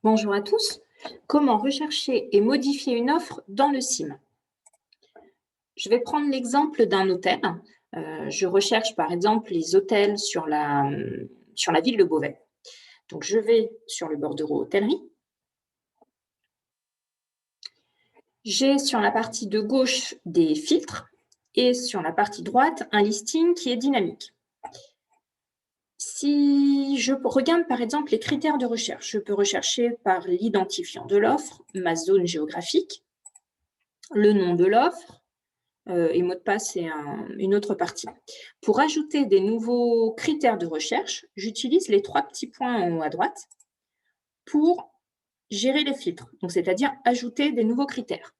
Bonjour à tous. Comment rechercher et modifier une offre dans le CIM? Je vais prendre l'exemple d'un hôtel. Je recherche par exemple les hôtels sur la ville de Beauvais. Donc je vais sur le bordereau hôtellerie. J'ai sur la partie de gauche des filtres et sur la partie droite un listing qui est dynamique. Si je regarde par exemple les critères de recherche, je peux rechercher par l'identifiant de l'offre, ma zone géographique, le nom de l'offre, et mot de passe, c'est une autre partie. Pour ajouter des nouveaux critères de recherche, j'utilise les 3 petits points en haut à droite pour gérer les filtres, donc c'est-à-dire ajouter des nouveaux critères.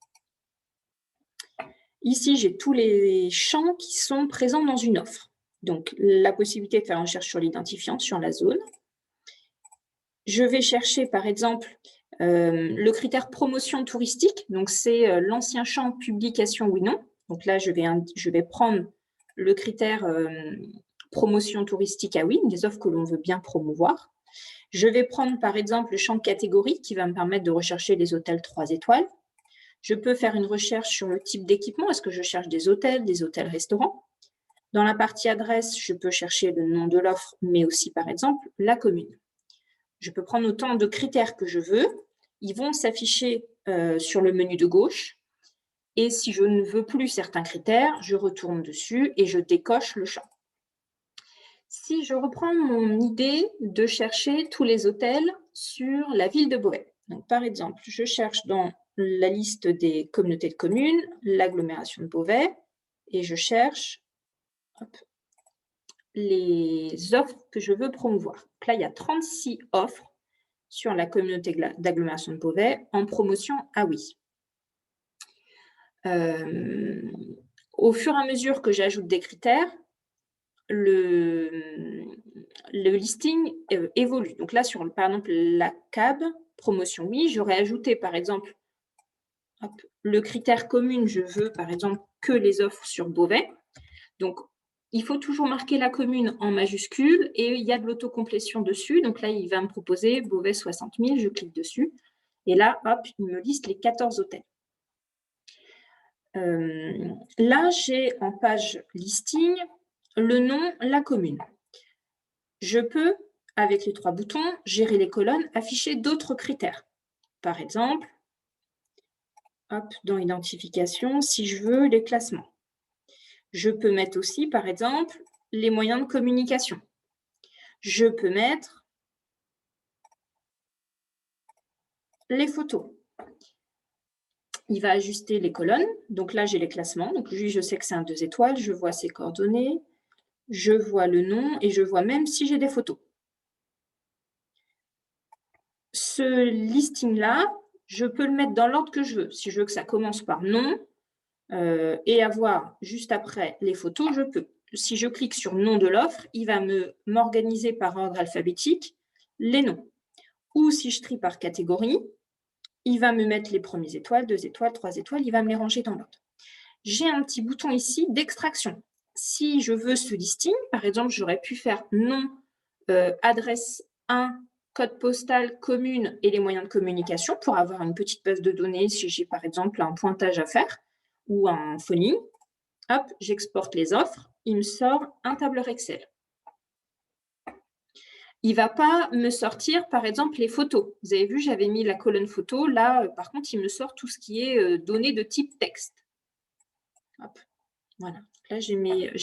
Ici, j'ai tous les champs qui sont présents dans une offre. Donc, la possibilité de faire une recherche sur l'identifiant, sur la zone. Je vais chercher, par exemple, le critère promotion touristique. Donc, c'est l'ancien champ publication oui, non. Donc là, je vais prendre le critère promotion touristique à oui, des offres que l'on veut bien promouvoir. Je vais prendre, par exemple, le champ catégorie qui va me permettre de rechercher les hôtels 3 étoiles. Je peux faire une recherche sur le type d'équipement. Est-ce que je cherche des hôtels-restaurants? Dans la partie adresse, je peux chercher le nom de l'offre, mais aussi, par exemple, la commune. Je peux prendre autant de critères que je veux. Ils vont s'afficher sur le menu de gauche. Et si je ne veux plus certains critères, je retourne dessus et je décoche le champ. Si je reprends mon idée de chercher tous les hôtels sur la ville de Beauvais. Donc, par exemple, je cherche dans la liste des communautés de communes, l'agglomération de Beauvais, et je cherche les offres que je veux promouvoir. Donc là, il y a 36 offres sur la communauté d'agglomération de Beauvais en promotion à oui. Au fur et à mesure que j'ajoute des critères, le listing évolue. Donc là, sur par exemple la CAB, promotion oui, j'aurais ajouté par exemple le critère commune, je veux par exemple que les offres sur Beauvais. Donc, il faut toujours marquer la commune en majuscule et il y a de l'autocomplétion dessus. Donc là, il va me proposer Beauvais 60 000, je clique dessus. Et là, hop, il me liste les 14 hôtels. Là, j'ai en page listing le nom, la commune. Je peux, avec les 3 boutons, gérer les colonnes, afficher d'autres critères. Par exemple, hop, dans identification, si je veux les classements. Je peux mettre aussi, par exemple, les moyens de communication. Je peux mettre les photos. Il va ajuster les colonnes. Donc là, j'ai les classements. Donc lui, je sais que c'est un 2 étoiles. Je vois ses coordonnées. Je vois le nom et je vois même si j'ai des photos. Ce listing-là, je peux le mettre dans l'ordre que je veux. Si je veux que ça commence par nom et avoir juste après les photos, je peux. Si je clique sur nom de l'offre, il va m'organiser par ordre alphabétique les noms. Ou si je trie par catégorie, il va me mettre les premières étoiles, 2 étoiles, 3 étoiles, il va me les ranger dans l'ordre. J'ai un petit bouton ici d'extraction. Si je veux ce listing, par exemple, j'aurais pu faire nom, adresse 1, code postal, commune et les moyens de communication pour avoir une petite base de données si j'ai par exemple un pointage à faire ou un phoning. Hop, j'exporte les offres, il me sort un tableur Excel. Il ne va pas me sortir, par exemple, les photos. Vous avez vu, j'avais mis la colonne photo. Là, par contre, il me sort tout ce qui est données de type texte. Hop, voilà. Là, j'ai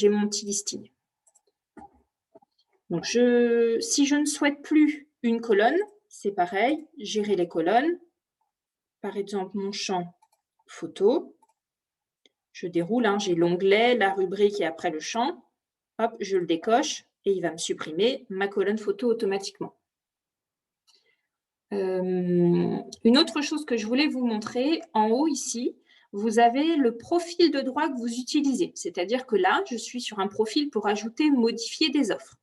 mon petit listing. Donc, si je ne souhaite plus une colonne, c'est pareil, gérer les colonnes. Par exemple, mon champ photo. Je déroule, hein, j'ai l'onglet, la rubrique et après le champ. Hop, je le décoche et il va me supprimer ma colonne photo automatiquement. Une autre chose que je voulais vous montrer, en haut ici, vous avez le profil de droit que vous utilisez. C'est-à-dire que là, je suis sur un profil pour ajouter, modifier des offres.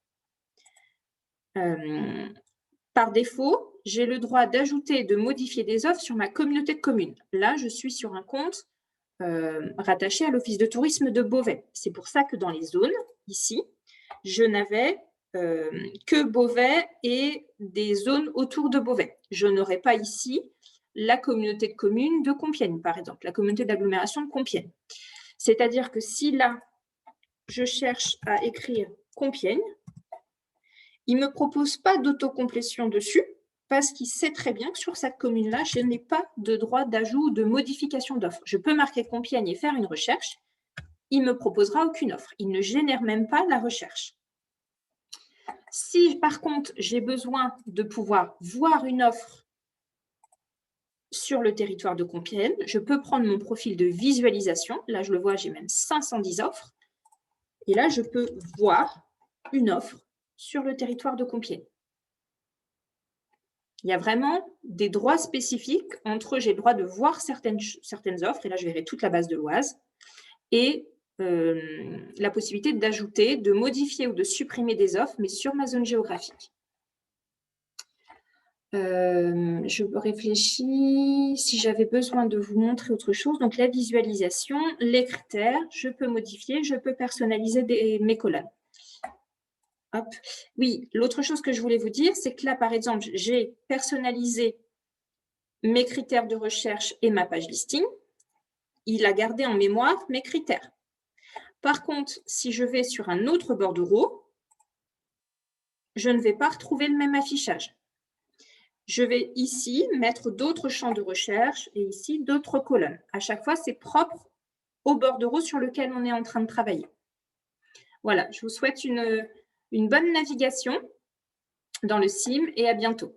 Par défaut, j'ai le droit d'ajouter et de modifier des offres sur ma communauté de communes. Là, je suis sur un compte rattaché à l'Office de tourisme de Beauvais. C'est pour ça que dans les zones, ici, je n'avais que Beauvais et des zones autour de Beauvais. Je n'aurai pas ici la communauté de communes de Compiègne, par exemple, la communauté d'agglomération de Compiègne. C'est-à-dire que si là, je cherche à écrire Compiègne, il ne me propose pas d'autocomplétion dessus parce qu'il sait très bien que sur cette commune-là, je n'ai pas de droit d'ajout ou de modification d'offre. Je peux marquer Compiègne et faire une recherche. Il ne me proposera aucune offre. Il ne génère même pas la recherche. Si, par contre, j'ai besoin de pouvoir voir une offre sur le territoire de Compiègne, je peux prendre mon profil de visualisation. Là, je le vois, j'ai même 510 offres. Et là, je peux voir une offre sur le territoire de Compiègne. Il y a vraiment des droits spécifiques entre j'ai le droit de voir certaines offres, et là, je verrai toute la base de l'Oise, et la possibilité d'ajouter, de modifier ou de supprimer des offres, mais sur ma zone géographique. Je réfléchis si j'avais besoin de vous montrer autre chose. Donc, la visualisation, les critères, je peux modifier, je peux personnaliser mes colonnes. Hop. Oui, l'autre chose que je voulais vous dire, c'est que là, par exemple, j'ai personnalisé mes critères de recherche et ma page listing. Il a gardé en mémoire mes critères. Par contre, si je vais sur un autre bordereau, je ne vais pas retrouver le même affichage. Je vais ici mettre d'autres champs de recherche et ici d'autres colonnes. À chaque fois, c'est propre au bordereau sur lequel on est en train de travailler. Voilà, je vous souhaite une bonne navigation dans le CIM et à bientôt.